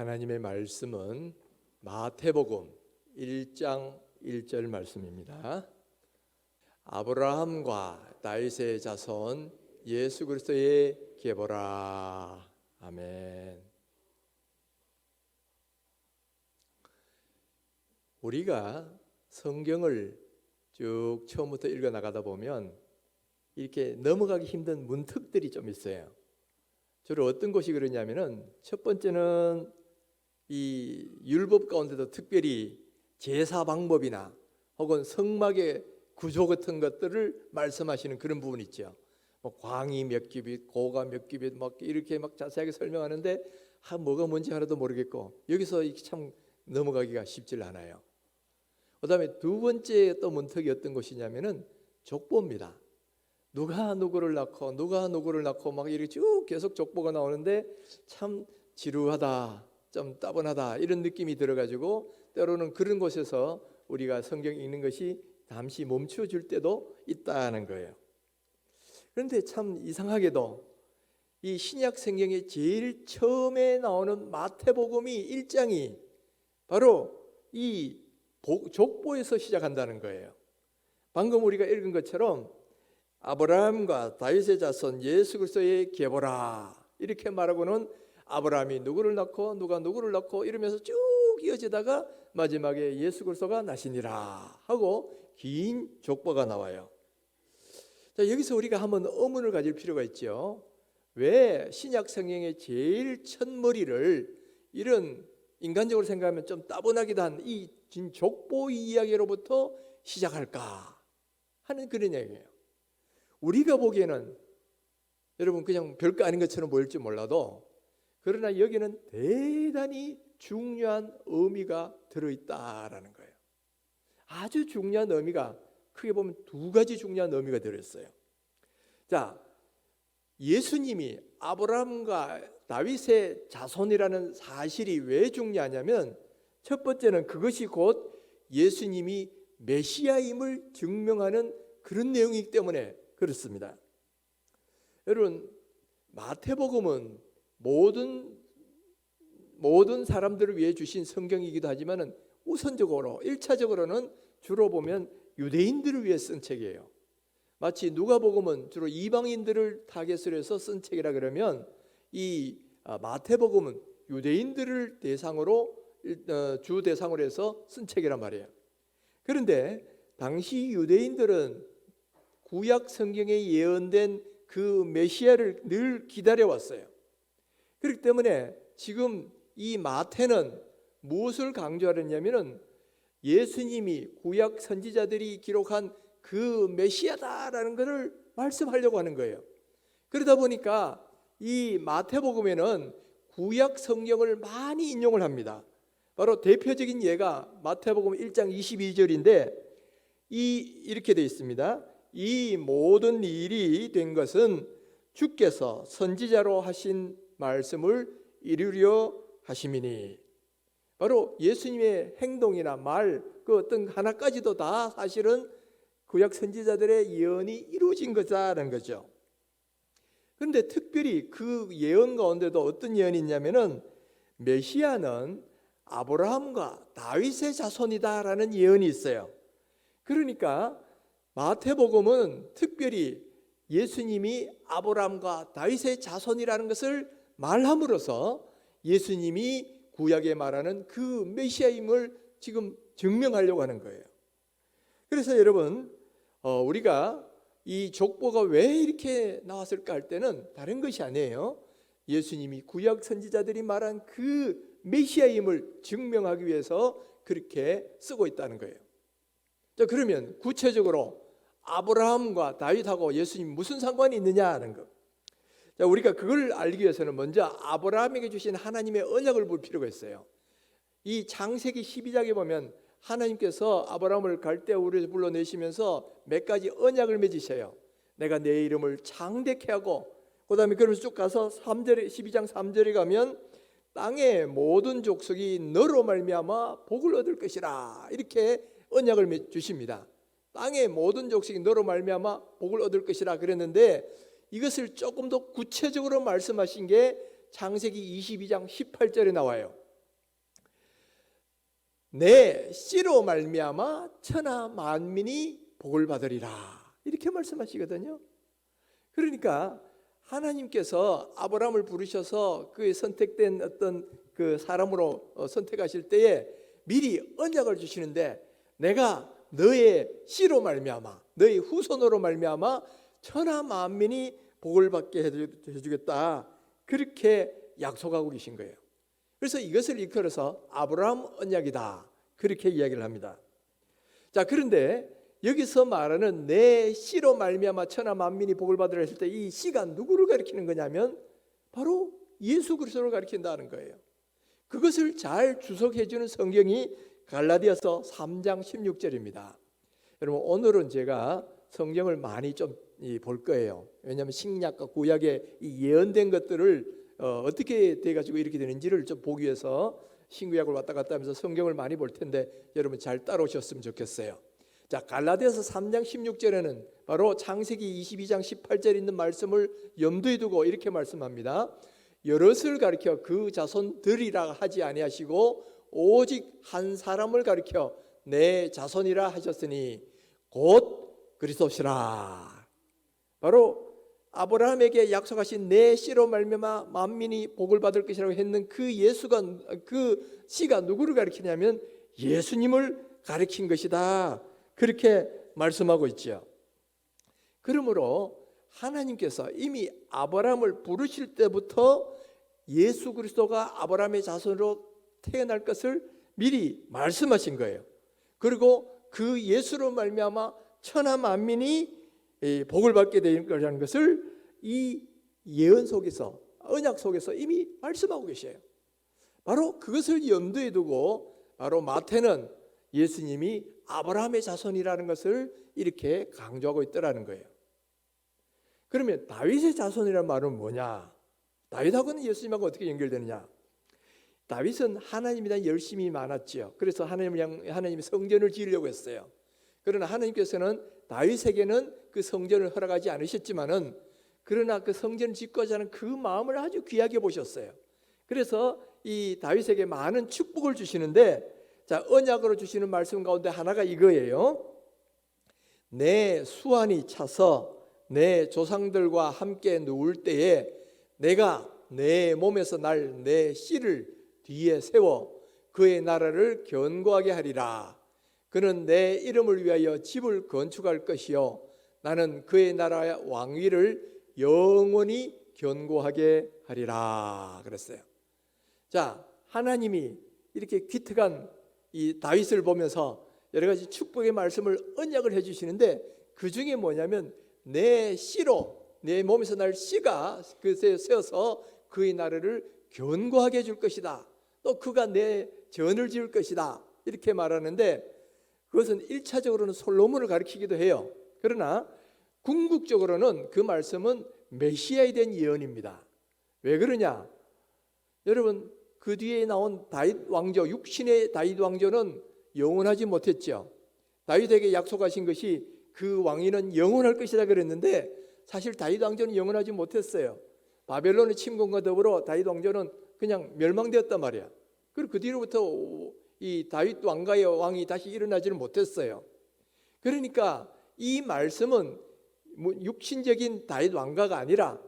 하나님의 말씀은 마태복음 1장 1절 말씀입니다. 아브라함과 다윗의 자손 예수 그리스도의 계보라. 아멘. 우리가 성경을 쭉 처음부터 읽어 나가다 보면 이렇게 넘어가기 힘든 문턱들이 좀 있어요. 주로 어떤 것이 그러냐면은 첫 번째는 이 율법 가운데도 특별히 제사 방법이나 혹은 성막의 구조 같은 것들을 말씀하시는 그런 부분이 있죠. 뭐 광이 몇 규빗, 고가 몇 규빗 막 이렇게 막 자세하게 설명하는데 뭐가 뭔지 하나도 모르겠고 여기서 참 넘어가기가 쉽지 않아요. 그다음에 두 번째 또 문턱이 어떤 것이냐면은 족보입니다. 누가 누구를 낳고 누가 누구를 낳고 막 이렇게 쭉 계속 족보가 나오는데 참 지루하다, 좀 따분하다 이런 느낌이 들어가지고 때로는 그런 곳에서 우리가 성경 읽는 것이 잠시 멈춰줄 때도 있다는 거예요. 그런데 참 이상하게도 이 신약 성경의 제일 처음에 나오는 마태복음이 1장이 바로 이 족보에서 시작한다는 거예요. 방금 우리가 읽은 것처럼 아브라함과 다윗의 자손 예수 그리스도의 계보라 이렇게 말하고는 아브라함이 누구를 낳고 누가 누구를 낳고 이러면서 쭉 이어지다가 마지막에 예수 그리스도가 나시니라 하고 긴 족보가 나와요. 자, 여기서 우리가 한번 의문을 가질 필요가 있죠. 왜 신약 성경의 제일 첫머리를 이런 인간적으로 생각하면 좀 따분하기도 한 이 긴 족보 이야기로부터 시작할까 하는 그런 얘기예요. 우리가 보기에는 여러분 그냥 별거 아닌 것처럼 보일지 몰라도 그러나 여기는 대단히 중요한 의미가 들어있다라는 거예요. 아주 중요한 의미가 크게 보면 두 가지 중요한 의미가 들어있어요. 자, 예수님이 아브라함과 다윗의 자손이라는 사실이 왜 중요하냐면 첫 번째는 그것이 곧 예수님이 메시아임을 증명하는 그런 내용이기 때문에 그렇습니다. 여러분 마태복음은 모든 사람들을 위해 주신 성경이기도 하지만 우선적으로 1차적으로는 주로 보면 유대인들을 위해 쓴 책이에요. 마치 누가복음은 주로 이방인들을 타겟으로 해서 쓴 책이라 그러면 이 마태복음은 유대인들을 대상으로 주 대상으로 해서 쓴 책이란 말이에요. 그런데 당시 유대인들은 구약 성경에 예언된 그 메시아를 늘 기다려왔어요. 그렇기 때문에 지금 이 마태는 무엇을 강조하느냐면 예수님이 구약 선지자들이 기록한 그 메시아다라는 것을 말씀하려고 하는 거예요. 그러다 보니까 이 마태복음에는 구약 성경을 많이 인용을 합니다. 바로 대표적인 예가 마태복음 1장 22절인데 이렇게 되어 있습니다. 이 모든 일이 된 것은 주께서 선지자로 하신 말씀을 이루려 하심이니. 바로 예수님의 행동이나 말 그 어떤 하나까지도 다 사실은 구약 선지자들의 예언이 이루어진 거다라는 거죠. 그런데 특별히 그 예언 가운데도 어떤 예언이 있냐면은 메시아는 아브라함과 다윗의 자손이다라는 예언이 있어요. 그러니까 마태복음은 특별히 예수님이 아브라함과 다윗의 자손이라는 것을 말함으로써 예수님이 구약에 말하는 그 메시아임을 지금 증명하려고 하는 거예요. 그래서 여러분 우리가 이 족보가 왜 이렇게 나왔을까 할 때는 다른 것이 아니에요. 예수님이 구약 선지자들이 말한 그 메시아임을 증명하기 위해서 그렇게 쓰고 있다는 거예요. 자, 그러면 구체적으로 아브라함과 다윗하고 예수님 무슨 상관이 있느냐 하는 것. 자, 우리가 그걸 알기 위해서는 먼저 아브라함에게 주신 하나님의 언약을 볼 필요가 있어요. 이 창세기 12장에 보면 하나님께서 아브라함을 갈대아우르에서 불러내시면서 몇 가지 언약을 맺으셔요. 내가 내 이름을 창대케 하고 그 다음에 그러면서 쭉 가서 3절에 12장 3절에 가면 땅의 모든 족속이 너로 말미암아 복을 얻을 것이라 이렇게 언약을 주십니다. 땅의 모든 족속이 너로 말미암아 복을 얻을 것이라 그랬는데 이것을 조금 더 구체적으로 말씀하신 게 창세기 22장 18절에 나와요. 내 씨로 말미암아 천하 만민이 복을 받으리라, 이렇게 말씀하시거든요. 그러니까 하나님께서 아브라함을 부르셔서 그의 선택된 어떤 그 사람으로 선택하실 때에 미리 언약을 주시는데, 내가 너의 씨로 말미암아, 너의 후손으로 말미암아 천하 만민이 복을 받게 해주겠다, 그렇게 약속하고 계신 거예요. 그래서 이것을 일컬어서 아브라함 언약이다, 그렇게 이야기를 합니다. 자, 그런데 여기서 말하는 내 씨로 말미암아 천하 만민이 복을 받으라 했을 때 이 씨가 누구를 가리키는 거냐면 바로 예수 그리스도를 가리킨다는 거예요. 그것을 잘 주석해 주는 성경이 갈라디아서 3장 16절입니다. 여러분, 오늘은 제가 성경을 많이 좀 볼 거예요. 왜냐하면 신약과 구약의 이 예언된 것들을 어떻게 돼가지고 이렇게 되는지를 좀 보기 위해서 신구약을 왔다 갔다 하면서 성경을 많이 볼 텐데 여러분 잘 따라오셨으면 좋겠어요. 자, 갈라디아서 3장 16절에는 바로 창세기 22장 18절에 있는 말씀을 염두에 두고 이렇게 말씀합니다. 여럿을 가리켜 그 자손들이라 하지 아니하시고 오직 한 사람을 가리켜 내 자손이라 하셨으니 곧 그리스도시라. 바로 아브라함에게 약속하신 내 씨로 말미암아 만민이 복을 받을 것이라고 했는 그 예수가, 그 씨가 누구를 가리키냐면 예수님을 가리킨 것이다, 그렇게 말씀하고 있죠. 그러므로 하나님께서 이미 아브라함을 부르실 때부터 예수 그리스도가 아브라함의 자손으로 태어날 것을 미리 말씀하신 거예요. 그리고 그 예수로 말미암아 천하 만민이 복을 받게 될 거라는 것을 이 예언 속에서, 언약 속에서 이미 말씀하고 계셔요. 바로 그것을 염두에 두고 바로 마태는 예수님이 아브라함의 자손이라는 것을 이렇게 강조하고 있더라는 거예요. 그러면 다윗의 자손이라는 말은 뭐냐? 다윗하고는 예수님하고 어떻게 연결되느냐? 다윗은 하나님에 대한 열심이 많았죠. 그래서 하나님이 성전을 지으려고 했어요. 그러나 하나님께서는 다윗에게는 그 성전을 허락하지 않으셨지만은, 그러나 그 성전을 짓고자 하는 그 마음을 아주 귀하게 보셨어요. 그래서 이 다윗에게 많은 축복을 주시는데, 자, 언약으로 주시는 말씀 가운데 하나가 이거예요. 내 수완이 차서 내 조상들과 함께 누울 때에 내가 내 몸에서 날 내 씨를 뒤에 세워 그의 나라를 견고하게 하리라. 그는 내 이름을 위하여 집을 건축할 것이요 나는 그의 나라의 왕위를 영원히 견고하게 하리라 그랬어요. 자, 하나님이 이렇게 기특한 이 다윗을 보면서 여러 가지 축복의 말씀을 언약을 해주시는데, 그 중에 뭐냐면 내 씨로, 내 몸에서 날 씨가 그새 세워서 그의 나라를 견고하게 해줄 것이다, 또 그가 내 전을 지을 것이다, 이렇게 말하는데, 그것은 1차적으로는 솔로몬을 가리키기도 해요. 그러나 궁극적으로는 그 말씀은 메시아에 대한 예언입니다. 왜 그러냐? 여러분, 그 뒤에 나온 다윗 왕조, 육신의 다윗 왕조는 영원하지 못했죠. 다윗에게 약속하신 것이 그 왕위는 영원할 것이다 그랬는데, 사실 다윗 왕조는 영원하지 못했어요. 바벨론의 침공과 더불어 다윗 왕조는 그냥 멸망되었단 말이야. 그리고 그 뒤로부터 이 다윗 왕가의 왕이 다시 일어나지를 못했어요. 그러니까 이 말씀은 육신적인 다윗 왕가가 아니라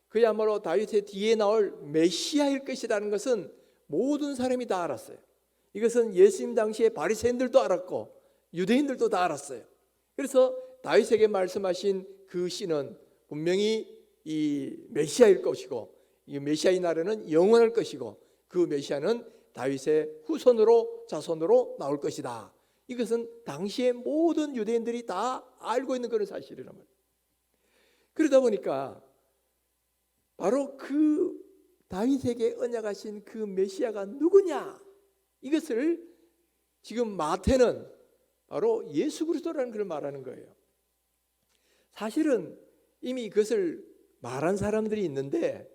그야말로 다윗의 뒤에 나올 메시아일 것이라는 것은 모든 사람이 다 알았어요. 이것은 예수님 당시에 바리새인들도 알았고 유대인들도 다 알았어요. 그래서 다윗에게 말씀하신 그 씨는 분명히 이 메시아일 것이고, 이 메시아의 나라는 영원할 것이고, 그 메시아는 다윗의 후손으로, 자손으로 나올 것이다. 이것은 당시의 모든 유대인들이 다 알고 있는 그런 사실이란 말이에요. 그러다 보니까 바로 그 다윗에게 언약하신 그 메시아가 누구냐, 이것을 지금 마태는 바로 예수 그리스도라는 걸 말하는 거예요. 사실은 이미 그것을 말한 사람들이 있는데,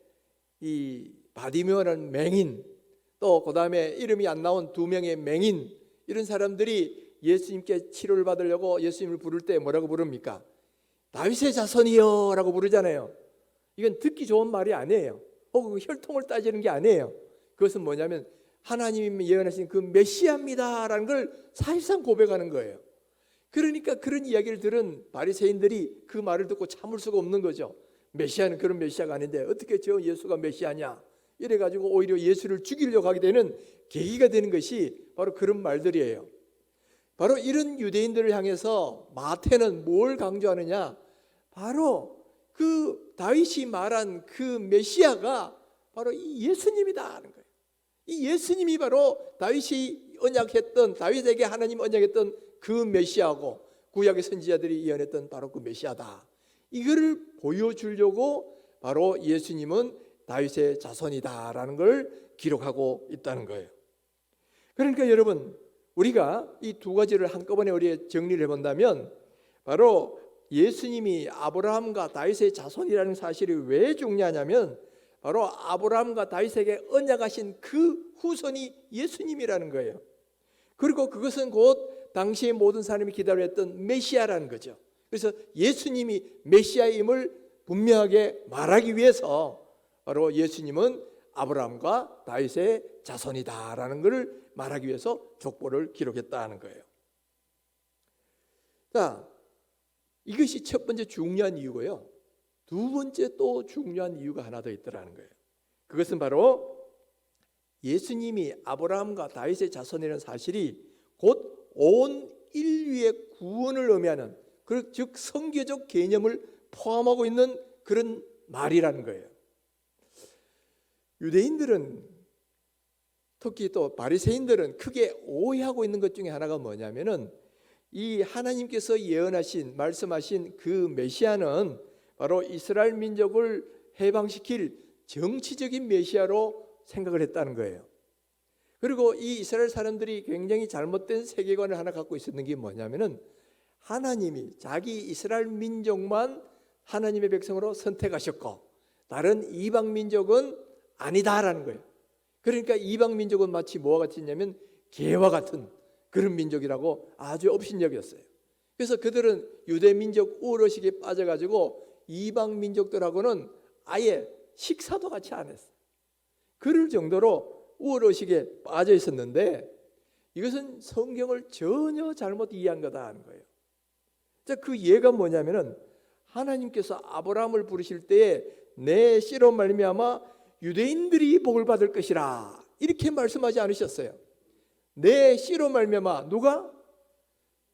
이 바디메오라는 맹인, 또 그 다음에 이름이 안 나온 2명의 맹인, 이런 사람들이 예수님께 치료를 받으려고 예수님을 부를 때 뭐라고 부릅니까? 다윗의 자손이여 라고 부르잖아요. 이건 듣기 좋은 말이 아니에요. 혹은 혈통을 따지는 게 아니에요. 그것은 뭐냐면 하나님이 예언하신 그 메시아입니다라는 걸 사실상 고백하는 거예요. 그러니까 그런 이야기를 들은 바리새인들이 그 말을 듣고 참을 수가 없는 거죠. 메시아는 그런 메시아가 아닌데 어떻게 저 예수가 메시아냐, 이래가지고 오히려 예수를 죽이려고 하게 되는 계기가 되는 것이 바로 그런 말들이에요. 바로 이런 유대인들을 향해서 마태는 뭘 강조하느냐, 바로 그 다윗이 말한 그 메시아가 바로 이 예수님이다 하는 거예요. 이 예수님이 바로 다윗이 언약했던, 다윗에게 하나님 언약했던 그 메시아고, 구약의 선지자들이 예언했던 바로 그 메시아다. 이거를 보여주려고 바로 예수님은 다윗의 자손이다라는 걸 기록하고 있다는 거예요. 그러니까 여러분, 우리가 이 두 가지를 한꺼번에 우리 정리를 해본다면, 바로 예수님이 아브라함과 다윗의 자손이라는 사실이 왜 중요하냐면, 바로 아브라함과 다윗에게 언약하신 그 후손이 예수님이라는 거예요. 그리고 그것은 곧 당시의 모든 사람이 기다렸던 메시아라는 거죠. 그래서 예수님이 메시아임을 분명하게 말하기 위해서 바로 예수님은 아브라함과 다윗의 자손이다라는 것을 말하기 위해서 족보를 기록했다는 거예요. 자, 이것이 첫 번째 중요한 이유고요. 두 번째 또 중요한 이유가 하나 더 있더라는 거예요. 그것은 바로 예수님이 아브라함과 다윗의 자손이라는 사실이 곧 온 인류의 구원을 의미하는, 즉 성교적 개념을 포함하고 있는 그런 말이라는 거예요. 유대인들은, 특히 또 바리새인들은 크게 오해하고 있는 것 중에 하나가 뭐냐면은, 이 하나님께서 예언하신, 말씀하신 그 메시아는 바로 이스라엘 민족을 해방시킬 정치적인 메시아로 생각을 했다는 거예요. 그리고 이 이스라엘 사람들이 굉장히 잘못된 세계관을 하나 갖고 있었는 게 뭐냐면은, 하나님이 자기 이스라엘 민족만 하나님의 백성으로 선택하셨고 다른 이방 민족은 아니다라는 거예요. 그러니까 이방 민족은 마치 뭐와 같았냐면 개와 같은 그런 민족이라고 아주 업신여겼어요. 그래서 그들은 유대 민족 우월의식에 빠져가지고 이방 민족들하고는 아예 식사도 같이 안 했어요. 그럴 정도로 우월의식에 빠져 있었는데, 이것은 성경을 전혀 잘못 이해한 거다 하는 거예요. 자, 그 예가 뭐냐면은, 하나님께서 아브라함을 부르실 때에 내 씨로 말미암아 유대인들이 복을 받을 것이라 이렇게 말씀하지 않으셨어요. 내 씨로 말미암아 누가?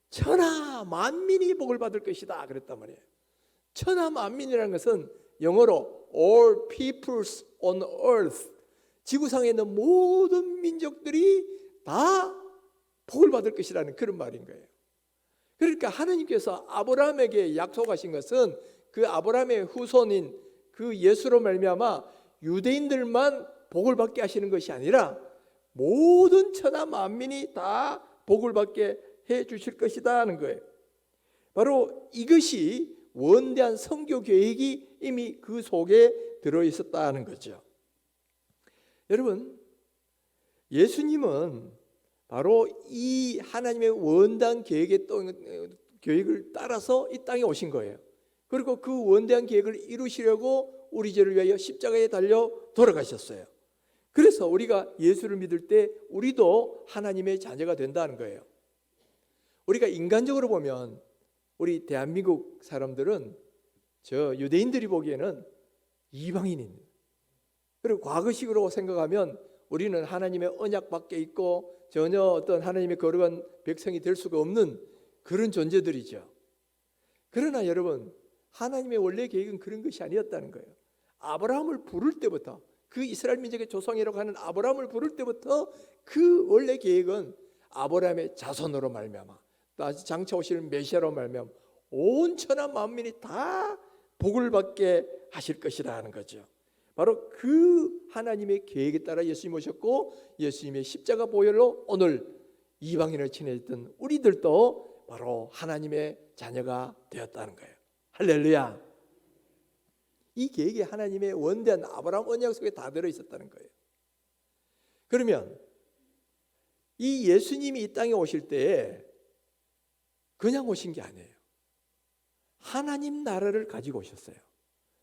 천하 만민이 복을 받을 것이다 그랬단 말이에요. 천하 만민이라는 것은 영어로 all peoples on earth, 지구상에 있는 모든 민족들이 다 복을 받을 것이라는 그런 말인 거예요. 그러니까 하나님께서 아브라함에게 약속하신 것은 그 아브라함의 후손인 그 예수로 말미암아 유대인들만 복을 받게 하시는 것이 아니라 모든 천하 만민이 다 복을 받게 해 주실 것이다 하는 거예요. 바로 이것이 원대한 선교 계획이 이미 그 속에 들어 있었다는 거죠. 여러분, 예수님은 바로 이 하나님의 원대한 계획을 따라서 이 땅에 오신 거예요. 그리고 그 원대한 계획을 이루시려고 우리 죄를 위하여 십자가에 달려 돌아가셨어요. 그래서 우리가 예수를 믿을 때 우리도 하나님의 자녀가 된다는 거예요. 우리가 인간적으로 보면 우리 대한민국 사람들은 저 유대인들이 보기에는 이방인입니다. 그리고 과거식으로 생각하면 우리는 하나님의 언약 밖에 있고 전혀 어떤 하나님의 거룩한 백성이 될 수가 없는 그런 존재들이죠. 그러나 여러분, 하나님의 원래 계획은 그런 것이 아니었다는 거예요. 아브라함을 부를 때부터, 그 이스라엘 민족의 조상이라고 하는 아브라함을 부를 때부터 그 원래 계획은 아브라함의 자손으로 말미암아, 다시 장차 오실 메시아로 말미암아 온 천하 만민이 다 복을 받게 하실 것이라는 거죠. 바로 그 하나님의 계획에 따라 예수님 오셨고, 예수님의 십자가 보혈로 오늘 이방인을 친해졌던 우리들도 바로 하나님의 자녀가 되었다는 거예요. 할렐루야. 이 계획이 하나님의 원대한 아브라함 언약 속에 다 들어있었다는 거예요. 그러면 이 예수님이 이 땅에 오실 때에 그냥 오신 게 아니에요. 하나님 나라를 가지고 오셨어요.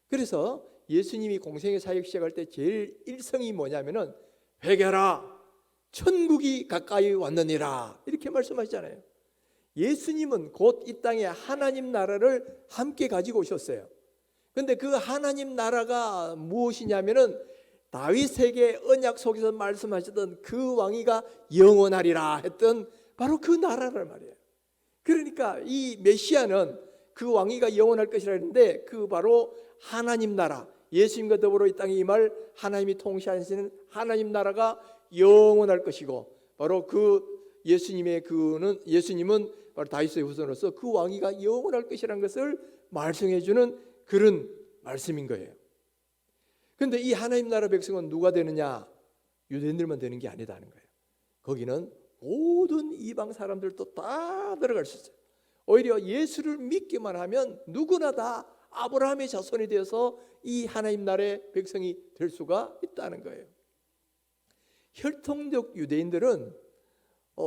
그래서 예수님이 공생의 사역 시작할 때 제일 일성이 뭐냐면은 회개하라, 천국이 가까이 왔느니라 이렇게 말씀하시잖아요. 예수님은 곧 이 땅에 하나님 나라를 함께 가지고 오셨어요. 그런데 그 하나님 나라가 무엇이냐면은 다윗에게 언약 속에서 말씀하셨던 그 왕위가 영원하리라 했던 바로 그 나라란 말이에요. 그러니까 이 메시아는 그 왕위가 영원할 것이라 했는데 그 바로 하나님 나라, 예수님과 더불어 이 땅에 임할 하나님이 통치하시는 하나님 나라가 영원할 것이고, 바로 그 예수님은 바로 다윗의 후손으로서 그 왕위가 영원할 것이라는 것을 말씀해 주는 그런 말씀인 거예요. 그런데 이 하나님 나라 백성은 누가 되느냐? 유대인들만 되는 게 아니다는 거예요. 거기는 모든 이방 사람들도 다 들어갈 수 있어요. 오히려 예수를 믿기만 하면 누구나 다 아브라함의 자손이 되어서 이 하나님 나라의 백성이 될 수가 있다는 거예요. 혈통적 유대인들은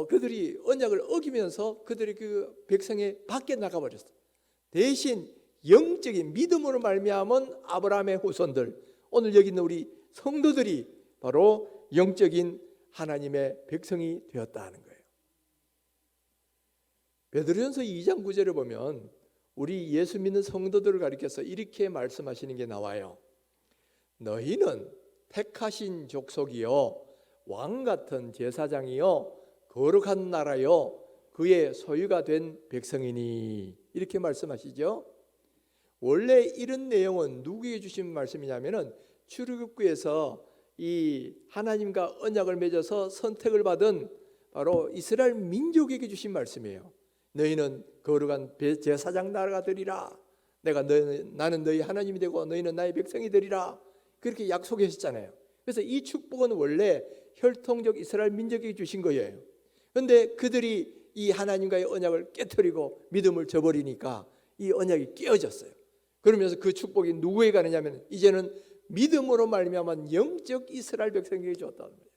그들이 언약을 어기면서 그들이 그 백성의 밖에 나가버렸어요. 대신 영적인 믿음으로 말미암은 아브라함의 후손들, 오늘 여기 있는 우리 성도들이 바로 영적인 하나님의 백성이 되었다는 거예요. 베드로전서 2장 9절에 보면 우리 예수 믿는 성도들을 가리켜서 이렇게 말씀하시는 게 나와요. 너희는 택하신 족속이요 왕 같은 제사장이요 거룩한 나라요 그의 소유가 된 백성이니, 이렇게 말씀하시죠. 원래 이런 내용은 누구에게 주신 말씀이냐면은 출애굽기에서 이 하나님과 언약을 맺어서 선택을 받은 바로 이스라엘 민족에게 주신 말씀이에요. 너희는 거룩한 제사장 나라가 되리라. 나는 너희 하나님이 되고 너희는 나의 백성이 되리라. 그렇게 약속하셨잖아요. 그래서 이 축복은 원래 혈통적 이스라엘 민족에게 주신 거예요. 그런데 그들이 이 하나님과의 언약을 깨트리고 믿음을 저버리니까 이 언약이 깨어졌어요. 그러면서 그 축복이 누구에게 가느냐면 이제는 믿음으로 말미암은 영적 이스라엘 백성에게 줬다는 거예요.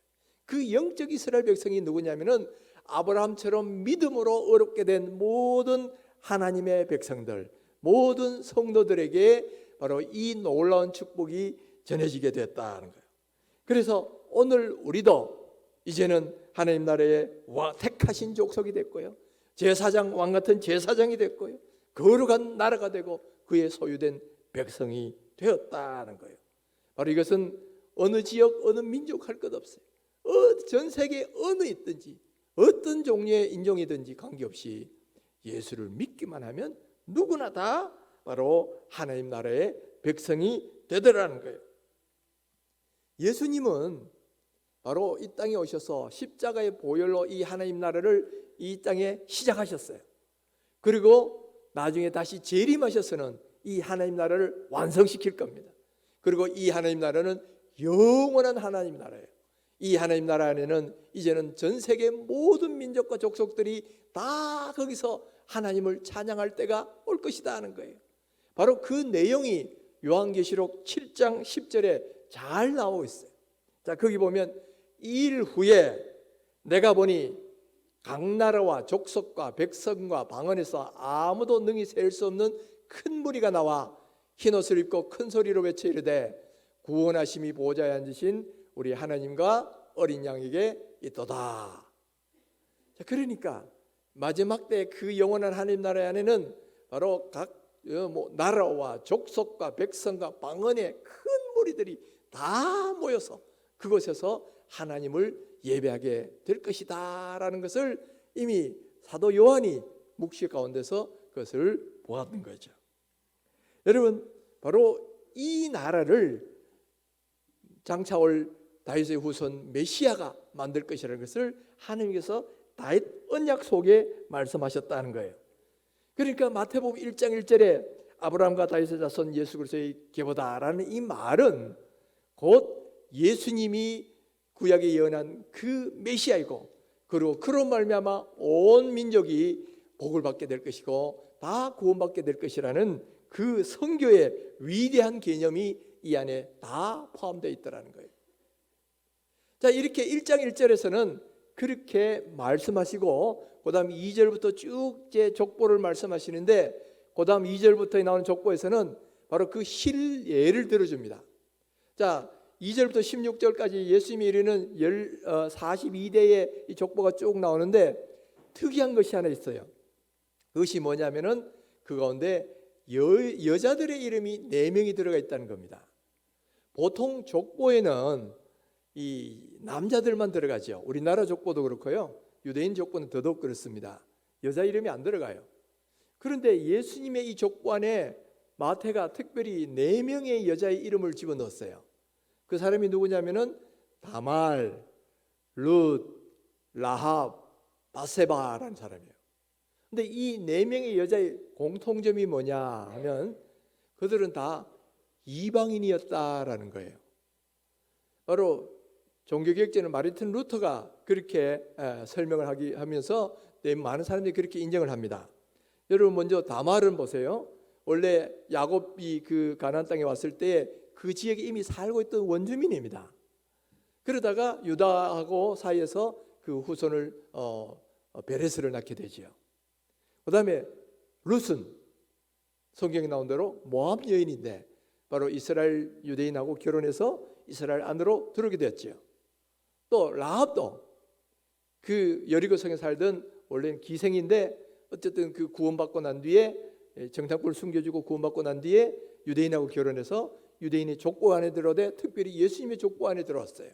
그 영적 이스라엘 백성이 누구냐면은 아브라함처럼 믿음으로 어렵게 된 모든 하나님의 백성들, 모든 성도들에게 바로 이 놀라운 축복이 전해지게 됐다는 거예요. 그래서 오늘 우리도 이제는 하나님 나라의 택하신 족속이 됐고요, 제사장, 왕 같은 제사장이 됐고요, 거룩한 나라가 되고 그의 소유된 백성이 되었다는 거예요. 바로 이것은 어느 지역, 어느 민족 할 것 없어요. 전 세계 어느 있든지 어떤 종류의 인종이든지 관계없이 예수를 믿기만 하면 누구나 다 바로 하나님 나라의 백성이 되더라는 거예요. 예수님은 바로 이 땅에 오셔서 십자가의 보혈로 이 하나님 나라를 이 땅에 시작하셨어요. 그리고 나중에 다시 재림하셔서는 이 하나님 나라를 완성시킬 겁니다. 그리고 이 하나님 나라는 영원한 하나님 나라예요. 이 하나님 나라 안에는 이제는 전 세계 모든 민족과 족속들이 다 거기서 하나님을 찬양할 때가 올 것이다 하는 거예요. 바로 그 내용이 요한계시록 7장 10절에 잘 나오고 있어요. 자, 거기 보면 이 일 후에 내가 보니 각 나라와 족속과 백성과 방언에서 아무도 능히 셀 수 없는 큰 무리가 나와 흰옷을 입고 큰 소리로 외쳐 이르되 구원하심이 보좌에 앉으신 우리 하나님과 어린 양에게 있도다. 자, 그러니까 마지막 때 그 영원한 하나님 나라 안에는 바로 각 나라와 족속과 백성과 방언의 큰 무리들이 다 모여서 그곳에서 하나님을 예배하게 될 것이다 라는 것을 이미 사도 요한이 묵시 가운데서 그것을 보았던 거죠. 여러분, 바로 이 나라를 장차 올 다윗의 후손 메시아가 만들 것이라는 것을 하나님께서 다윗 언약 속에 말씀하셨다는 거예요. 그러니까 마태복음 1장 1절에 아브라함과 다윗의 자손 예수 그리스도의 계보다라는 이 말은 곧 예수님이 구약에 예언한 그 메시아이고, 그리고 그런 말미암아 온 민족이 복을 받게 될 것이고 다 구원받게 될 것이라는 그 성교의 위대한 개념이 이 안에 다 포함되어 있더라는 거예요. 자, 이렇게 1장 1절에서는 그렇게 말씀하시고 그 다음 2절부터 쭉 제 족보를 말씀하시는데 그 다음 2절부터 나오는 족보에서는 바로 그 실예를 들어줍니다. 자, 2절부터 16절까지 예수님이 이르는 42대의 이 족보가 쭉 나오는데 특이한 것이 하나 있어요. 그것이 뭐냐면은 그 가운데 여자들의 이름이 4명이 들어가 있다는 겁니다. 보통 족보에는 이 남자들만 들어가죠. 우리나라 족보도 그렇고요. 유대인 족보는 더더욱 그렇습니다. 여자 이름이 안 들어가요. 그런데 예수님의 이 족보 안에 마태가 특별히 4명의 여자의 이름을 집어넣었어요. 그 사람이 누구냐면은 다말, 룻, 라합, 바세바라는 사람이에요. 근데 이 4명의 여자의 공통점이 뭐냐 하면 그들은 다 이방인이었다라는 거예요. 바로 종교개혁자는 마르틴 루터가 그렇게 설명을 하면서 많은 사람들이 그렇게 인정을 합니다. 여러분 먼저 다말은 보세요. 원래 야곱이 그 가나안 땅에 왔을 때 그 지역에 이미 살고 있던 원주민입니다. 그러다가 유다하고 사이에서 그 후손을 베레스를 낳게 되지요. 그다음에 룻은 성경에 나온 대로 모압 여인인데 바로 이스라엘 유대인하고 결혼해서 이스라엘 안으로 들어오게 되었지요. 또 라합도 그 여리고 성에 살던 원래는 기생인데 어쨌든 그 구원받고 난 뒤에 정탐꾼을 숨겨주고 구원받고 난 뒤에 유대인하고 결혼해서 유대인의 족보 안에 들어오되 특별히 예수님의 족보 안에 들어왔어요.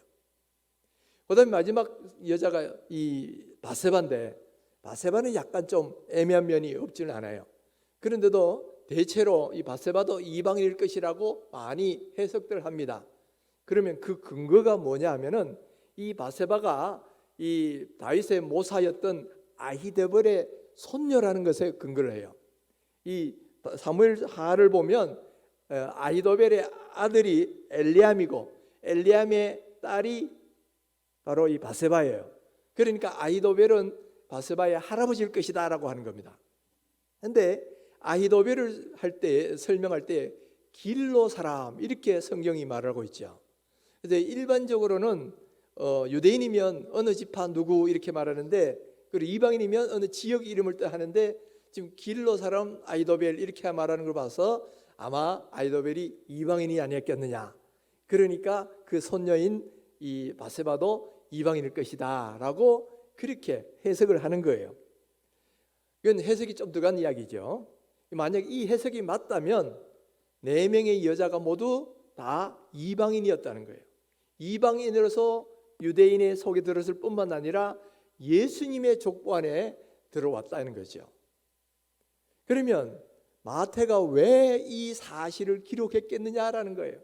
그다음에 마지막 여자가 이 바세바인데 바세바는 약간 좀 애매한 면이 없지는 않아요. 그런데도 대체로 이 바세바도 이방인일 것이라고 많이 해석들 합니다. 그러면 그 근거가 뭐냐 하면은 이 바세바가 이 다윗의 모사였던 아히데벌의 손녀라는 것에 근거를 해요. 이 사무엘하를 보면 아히도벨의 아들이 엘리암이고 엘리암의 딸이 바로 이 바세바예요. 그러니까 아히도벨은 바세바의 할아버지일 것이다라고 하는 겁니다. 그런데 아히도벨을 할 때 설명할 때 길로 사람 이렇게 성경이 말하고 있죠. 그래서 일반적으로는 유대인이면 어느 지파 누구 이렇게 말하는데 그리고 이방인이면 어느 지역 이름을 뜻하는데 지금 길로 사람 아히도벨 이렇게 말하는 걸 봐서 아마 아히도벨이 이방인이 아니었겠느냐. 그러니까 그 손녀인 이 바세바도 이방인일 것이다라고 그렇게 해석을 하는 거예요. 이건 해석이 좀 들어간 이야기죠. 만약 이 해석이 맞다면 4명의 여자가 모두 다 이방인이었다는 거예요. 이방인으로서 유대인의 속에 들었을 뿐만 아니라 예수님의 족보 안에 들어왔다는 거죠. 그러면 마태가 왜 이 사실을 기록했겠느냐라는 거예요.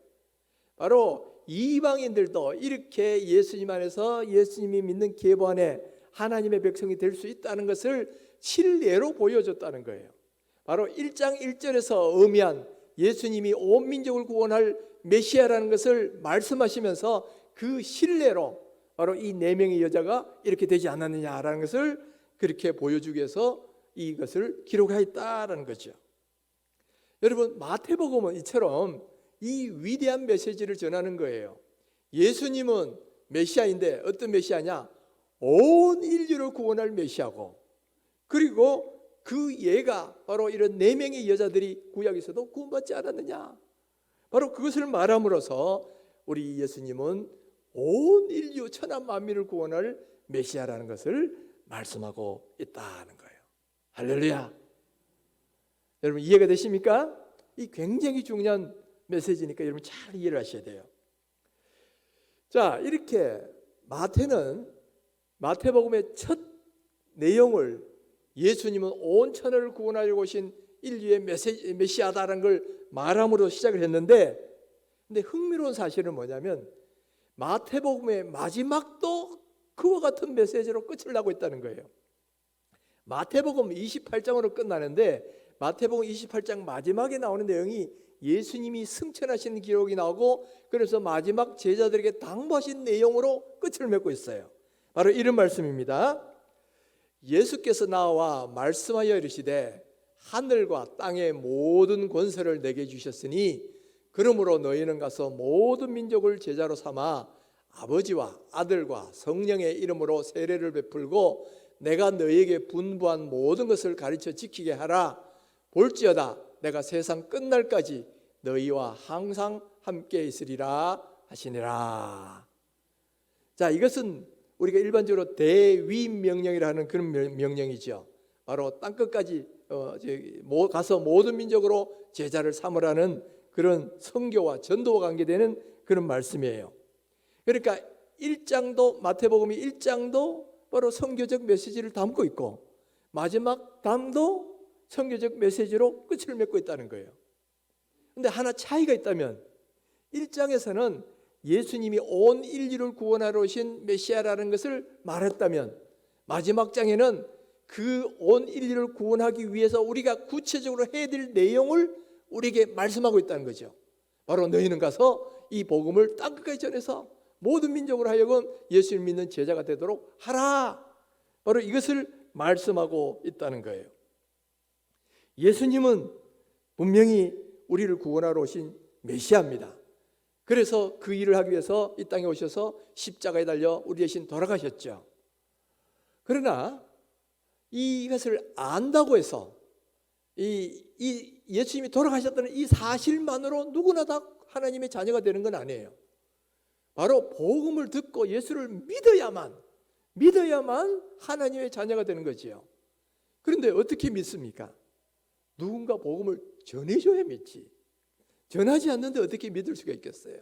바로 이방인들도 이렇게 예수님 안에서 예수님이 믿는 계보 안에 하나님의 백성이 될 수 있다는 것을 실례로 보여줬다는 거예요. 바로 1장 1절에서 의미한 예수님이 온 민족을 구원할 메시아라는 것을 말씀하시면서 그 실례로 바로 이 4명의 여자가 이렇게 되지 않았느냐라는 것을 그렇게 보여주기 위해서 이것을 기록하였다라는 거죠. 여러분 마태복음은 이처럼 이 위대한 메시지를 전하는 거예요. 예수님은 메시아인데 어떤 메시아냐? 온 인류를 구원할 메시아고 그리고 그 예가 바로 이런 4명의 여자들이 구약에서도 구원받지 않았느냐? 바로 그것을 말함으로써 우리 예수님은 온 인류 천하 만민을 구원할 메시아라는 것을 말씀하고 있다는 거예요. 할렐루야. 여러분 이해가 되십니까? 이 굉장히 중요한 메시지니까 여러분 잘 이해를 하셔야 돼요. 자, 이렇게 마태복음의 첫 내용을 예수님은 온 천하를 구원하려고 오신 인류의 메시아다라는 걸 말함으로 시작을 했는데 근데 흥미로운 사실은 뭐냐면 마태복음의 마지막도 그와 같은 메시지로 끝을 나고 있다는 거예요. 마태복음 28장으로 끝나는데 마태복음 28장 마지막에 나오는 내용이 예수님이 승천하시는 기록이 나오고 그래서 마지막 제자들에게 당부하신 내용으로 끝을 맺고 있어요. 바로 이런 말씀입니다. 예수께서 나와 말씀하여 이르시되 하늘과 땅의 모든 권세를 내게 주셨으니 그러므로 너희는 가서 모든 민족을 제자로 삼아 아버지와 아들과 성령의 이름으로 세례를 베풀고 내가 너희에게 분부한 모든 것을 가르쳐 지키게 하라. 볼지어다 내가 세상 끝날까지 너희와 항상 함께 있으리라 하시니라. 자, 이것은 우리가 일반적으로 대위명령이라 하는 그런 명령이죠. 바로 땅끝까지 가서 모든 민족으로 제자를 삼으라는 그런 선교와 전도와 관계되는 그런 말씀이에요. 그러니까 1장도 마태복음 1장도 바로 선교적 메시지를 담고 있고 마지막 장도 선교적 메시지로 끝을 맺고 있다는 거예요. 그런데 하나 차이가 있다면 1장에서는 예수님이 온 인류를 구원하러 오신 메시아라는 것을 말했다면 마지막 장에는 그 온 인류를 구원하기 위해서 우리가 구체적으로 해야 될 내용을 우리에게 말씀하고 있다는 거죠. 바로 너희는 가서 이 복음을 땅끝까지 전해서 모든 민족으로 하여금 예수를 믿는 제자가 되도록 하라. 바로 이것을 말씀하고 있다는 거예요. 예수님은 분명히 우리를 구원하러 오신 메시아입니다. 그래서 그 일을 하기 위해서 이 땅에 오셔서 십자가에 달려 우리 대신 돌아가셨죠. 그러나 이것을 안다고 해서 이 예수님이 돌아가셨다는 이 사실만으로 누구나 다 하나님의 자녀가 되는 건 아니에요. 바로 복음을 듣고 예수를 믿어야만 하나님의 자녀가 되는 거지요. 그런데 어떻게 믿습니까? 누군가 복음을 전해줘야 믿지. 전하지 않는데 어떻게 믿을 수가 있겠어요?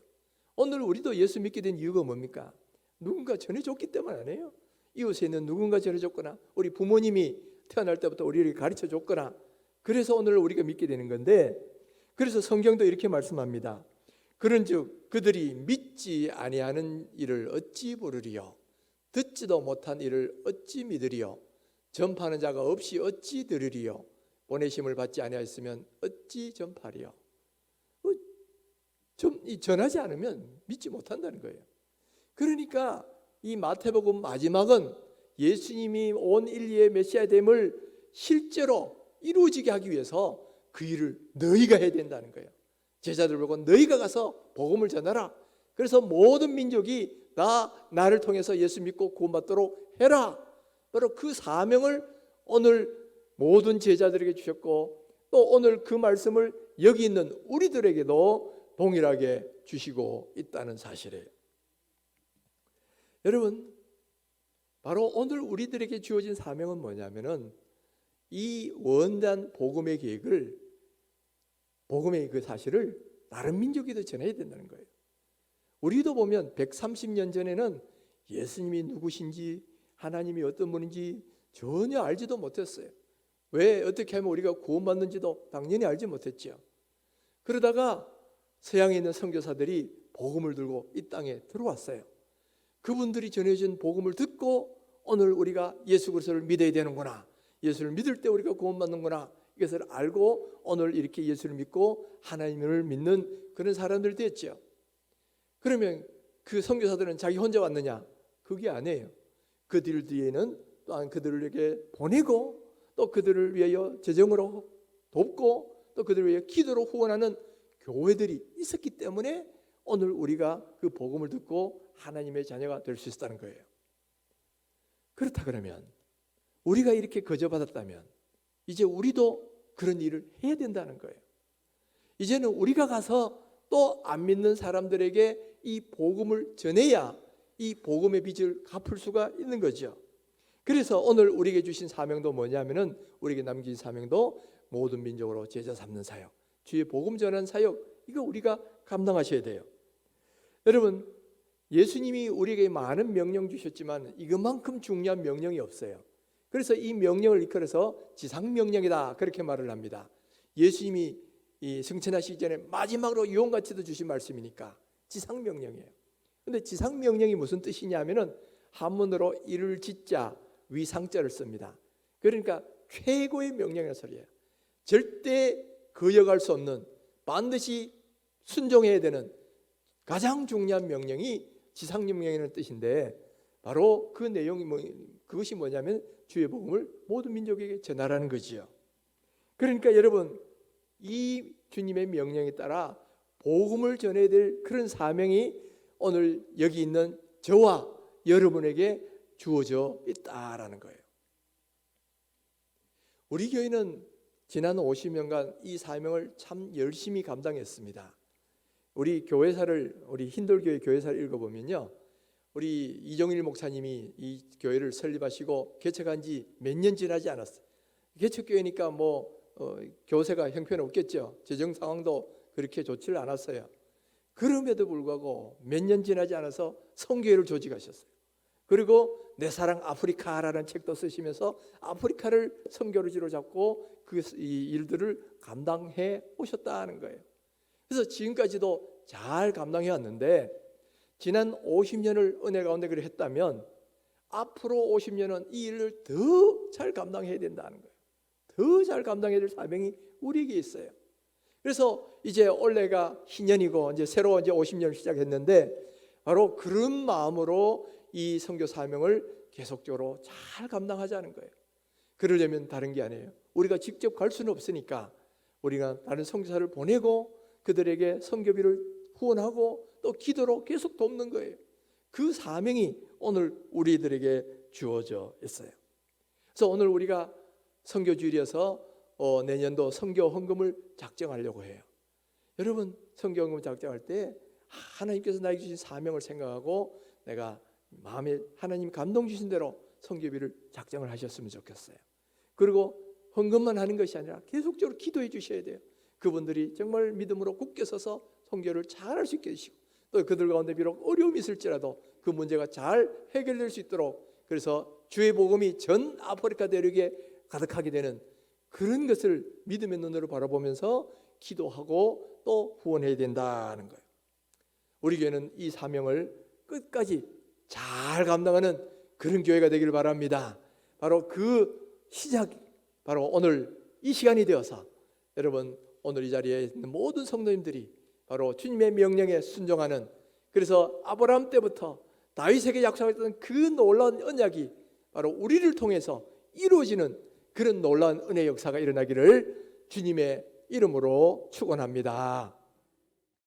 오늘 우리도 예수 믿게 된 이유가 뭡니까? 누군가 전해줬기 때문 아니에요? 이웃에 있는 누군가 전해줬거나 우리 부모님이 태어날 때부터 우리를 가르쳐줬거나 그래서 오늘 우리가 믿게 되는 건데, 그래서 성경도 이렇게 말씀합니다. 그런즉 그들이 믿지 아니하는 일을 어찌 부르리요? 듣지도 못한 일을 어찌 믿으리요? 전파하는 자가 없이 어찌 들으리요? 보내심을 받지 아니하였으면 어찌 전파리요? 전하지 않으면 믿지 못한다는 거예요. 그러니까 이 마태복음 마지막은 예수님이 온 인류의 메시아됨을 실제로 이루어지게 하기 위해서 그 일을 너희가 해야 된다는 거예요. 제자들 보고 너희가 가서 복음을 전하라. 그래서 모든 민족이 나를 통해서 예수 믿고 구원받도록 해라. 바로 그 사명을 오늘 모든 제자들에게 주셨고 또 오늘 그 말씀을 여기 있는 우리들에게도 동일하게 주시고 있다는 사실이에요. 여러분, 바로 오늘 우리들에게 주어진 사명은 뭐냐면은 이 원단 복음의 계획을, 복음의 그 사실을 다른 민족에도 전해야 된다는 거예요. 우리도 보면 130년 전에는 예수님이 누구신지 하나님이 어떤 분인지 전혀 알지도 못했어요. 왜 어떻게 하면 우리가 구원받는지도 당연히 알지 못했죠. 그러다가 서양에 있는 선교사들이 복음을 들고 이 땅에 들어왔어요. 그분들이 전해준 복음을 듣고 오늘 우리가 예수 그리스도를 믿어야 되는구나, 예수를 믿을 때 우리가 구원받는구나, 이것을 알고 오늘 이렇게 예수를 믿고 하나님을 믿는 그런 사람들이 됐죠. 그러면 그 선교사들은 자기 혼자 왔느냐? 그게 아니에요. 그들 뒤에는 또한 그들에게 보내고 또 그들을 위하여 재정으로 돕고 또 그들을 위해 기도로 후원하는 교회들이 있었기 때문에 오늘 우리가 그 복음을 듣고 하나님의 자녀가 될 수 있었다는 거예요. 그렇다 그러면 우리가 이렇게 거저받았다면 이제 우리도 그런 일을 해야 된다는 거예요. 이제는 우리가 가서 또 안 믿는 사람들에게 이 복음을 전해야 이 복음의 빚을 갚을 수가 있는 거죠. 그래서 오늘 우리에게 주신 사명도 뭐냐면은 우리에게 남긴 사명도 모든 민족으로 제자 삼는 사역, 주의 복음 전하는 사역, 이거 우리가 감당하셔야 돼요. 여러분, 예수님이 우리에게 많은 명령 주셨지만 이것만큼 중요한 명령이 없어요. 그래서 이 명령을 이끌어서 지상명령이다 그렇게 말을 합니다. 예수님이 이 승천하시기 전에 마지막으로 유언같이도 주신 말씀이니까 지상명령이에요. 그런데 지상명령이 무슨 뜻이냐면은 한문으로 이를 짓자 위상자를 씁니다. 그러니까 최고의 명령이라는 소리예요. 절대 거역할 수 없는, 반드시 순종해야 되는 가장 중요한 명령이 지상명령이라는 뜻인데, 바로 그 내용이 그것이 뭐냐면 주의 복음을 모든 민족에게 전하라는 거지요. 그러니까 여러분, 이 주님의 명령에 따라 복음을 전해야 될 그런 사명이 오늘 여기 있는 저와 여러분에게 주어져 있다라는 거예요. 우리 교회는 지난 50년간 이 사명을 참 열심히 감당했습니다. 우리 교회사를, 우리 힌돌교회 교회사를 읽어보면요, 우리 이정일 목사님이 이 교회를 설립하시고 개척한 지 몇 년 지나지 않았어요. 개척교회니까 교세가 형편없겠죠. 재정 상황도 그렇게 좋지를 않았어요. 그럼에도 불구하고 몇 년 지나지 않아서 선교회를 조직하셨어요. 그리고 내 사랑 아프리카라는 책도 쓰시면서 아프리카를 선교지로 잡고 이 일들을 감당해 오셨다는 거예요. 그래서 지금까지도 잘 감당해 왔는데, 지난 50년을 은혜 가운데 그렇게 했다면 앞으로 50년은 이 일을 더 잘 감당해야 된다는 거예요. 더 잘 감당해야 될 사명이 우리에게 있어요. 그래서 이제 올해가 희년이고 이제 새로 이제 50년을 시작했는데, 바로 그런 마음으로 이 선교 사명을 계속적으로 잘 감당하자는 거예요. 그러려면 다른 게 아니에요. 우리가 직접 갈 수는 없으니까 우리가 다른 선교사를 보내고 그들에게 선교비를 후원하고 또 기도로 계속 돕는 거예요. 그 사명이 오늘 우리들에게 주어져 있어요. 그래서 오늘 우리가 선교주일이어서 내년도 선교 헌금을 작정하려고 해요. 여러분, 선교 헌금 작정할 때 하나님께서 나에게 주신 사명을 생각하고 내가 마음에 하나님 감동 주신 대로 선교비를 작정을 하셨으면 좋겠어요. 그리고 헌금만 하는 것이 아니라 계속적으로 기도해 주셔야 돼요. 그분들이 정말 믿음으로 굳게 서서 선교를 잘할 수 있게 해주시고, 또 그들 가운데 비록 어려움이 있을지라도 그 문제가 잘 해결될 수 있도록, 그래서 주의 복음이 전 아프리카 대륙에 가득하게 되는 그런 것을 믿음의 눈으로 바라보면서 기도하고 또 후원해야 된다는 거예요. 우리 교회는 이 사명을 끝까지 잘 감당하는 그런 교회가 되기를 바랍니다. 바로 그 시작이 바로 오늘 이 시간이 되어서, 여러분 오늘 이 자리에 있는 모든 성도님들이 바로 주님의 명령에 순종하는, 그래서 아브라함 때부터 다윗에게 약속했던 그 놀라운 언약이 바로 우리를 통해서 이루어지는 그런 놀라운 은혜 역사가 일어나기를 주님의 이름으로 축원합니다.